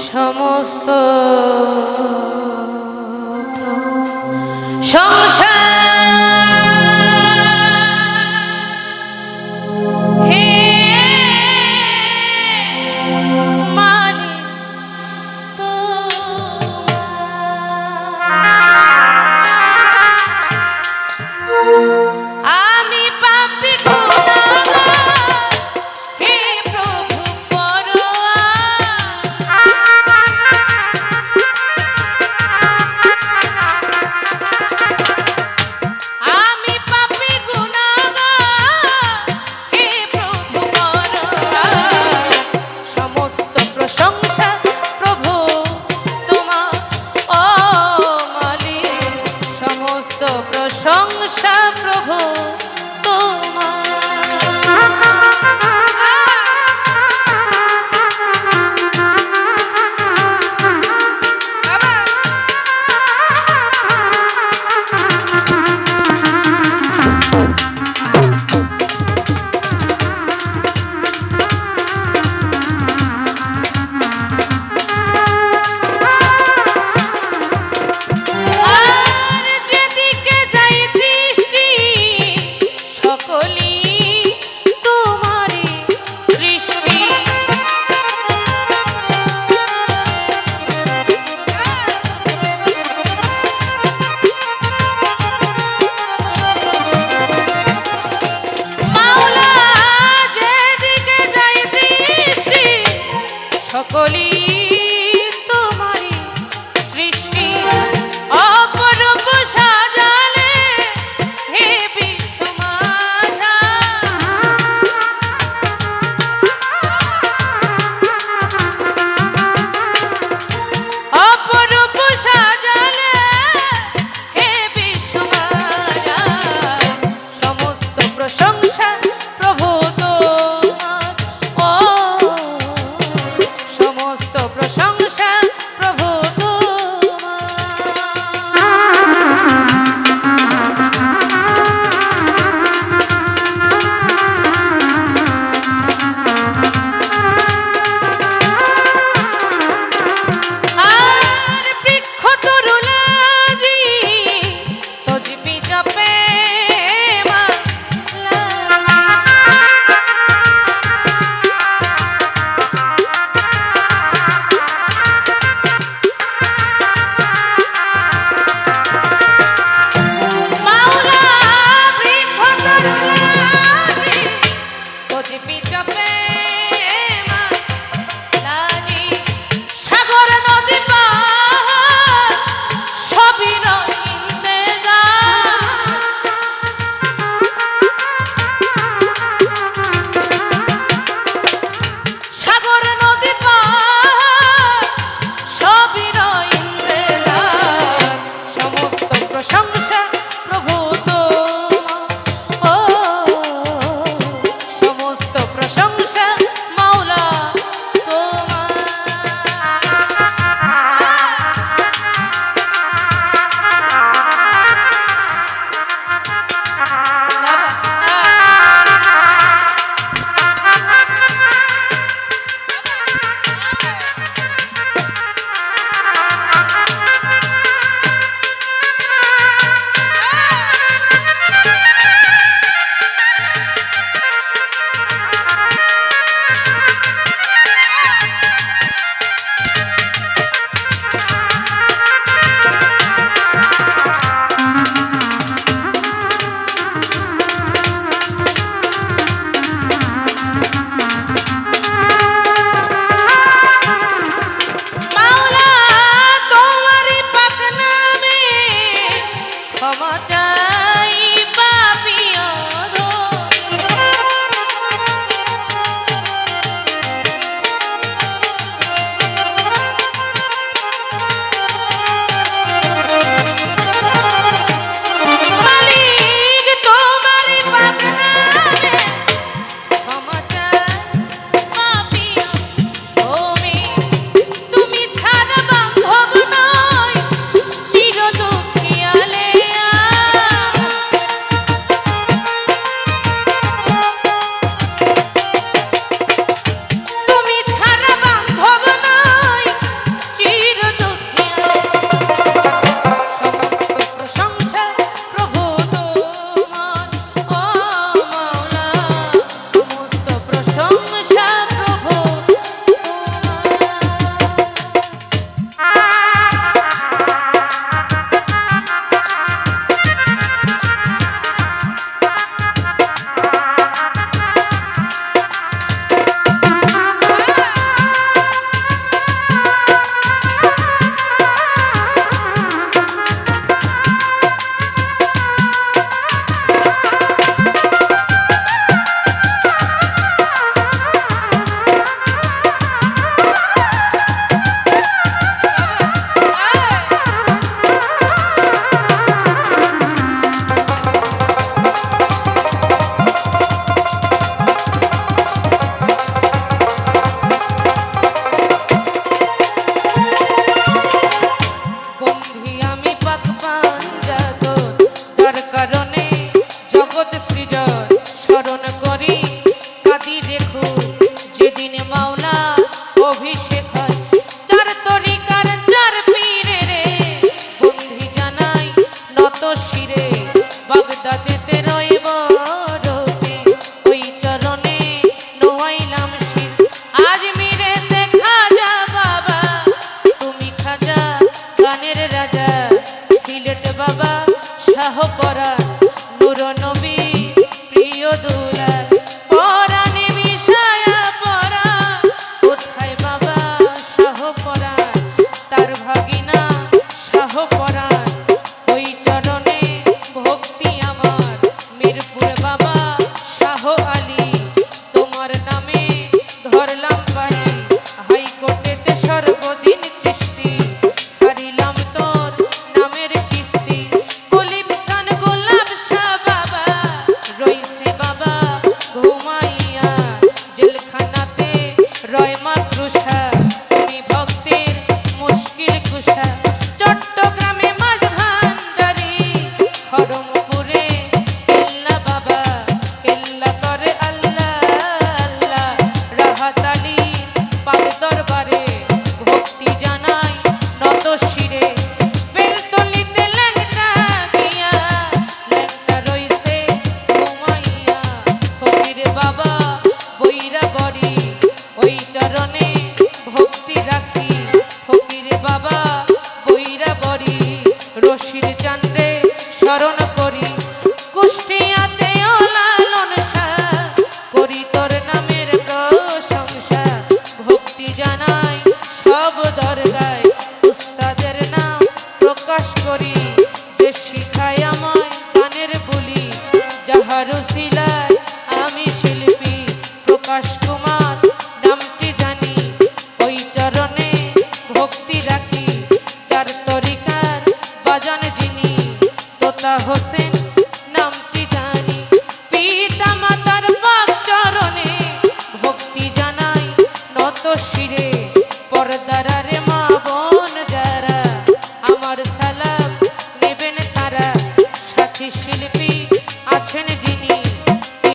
সমস্ত সংসার হে মানে তো আমি পাপী প্রশংসা প্রভু তোমার। সকলি তোমারি সৃষ্টি অপরূপ সাজালে হে বিশ্ব মাঝা অপরূপ সাজালে হে বিশ্ব মাঝা সমস্ত প্রশংসা প্রভু প্রশংসা প্রভু আর বৃক্ষ তরুলাজি তজবি জপে মালিক তোমার বরপে ওই চরণে নোয়াইলাম শির আজমিরেতে খাজা বাবা তুমি খাজা গানের রাজা সিলেট বাবা শাহ পরাণ নূর নবী প্রিয় দুলাল পরাণে মিশায়া পরা কোথায় বাবা শাহ পরাণ তার ভাগিনা শাহ পরাণ ওই চরণে ভক্তি আমার মিরপুর বাবা শাহ আলী তোমার নামে ধরলাম বাড়ি হাইকোর্টেতে সর্বদিন চিস্তি সারিলাম তোর নামের কিস্তি কলিমসান গোলাপ শাহ বাবা রইছে বাবা ঘুমাইয়া জেলখানাতে রয় মাতৃষা তুমি ভক্তের মুশকিল কুশা চট্টগ্রামে মাঝ ভান্ডারি খড়মপুরে কেল্লা বাবা কেল্লা করে আল্লাহ আল্লাহ রাহাত আলীর পাদ দরবারে ভক্তি জানাই নত শিরে বেলতলিতে ল্যাংটা গিয়া ল্যাংটা রইছে ঘুমাইয়া ফকির বাবা বইরা বড়ি ওই চরণে ভক্তি রাখি ফকির বাবা বইরা বড়ি রশির চান্দ্রে স্মরণ করি কুষ্টিয়াতে ও লালন শাহ করি তোর নামের প্রশংসা ভক্তি জানাই সব দরগায় উস্তাদের নাম প্রকাশ করি যে শিখায় আমায় গানের বুলি যাহার উসিলায় আমি শিল্পী প্রকাশ কুমার নামটি জানি ওই চরণে ভক্তি রাখি চার তরিকার বাজান যিনি তোতা হোসেন নামটি জানি পিতা মাতার পাক চরণে ভক্তি জানাই নত শিরে পর্দার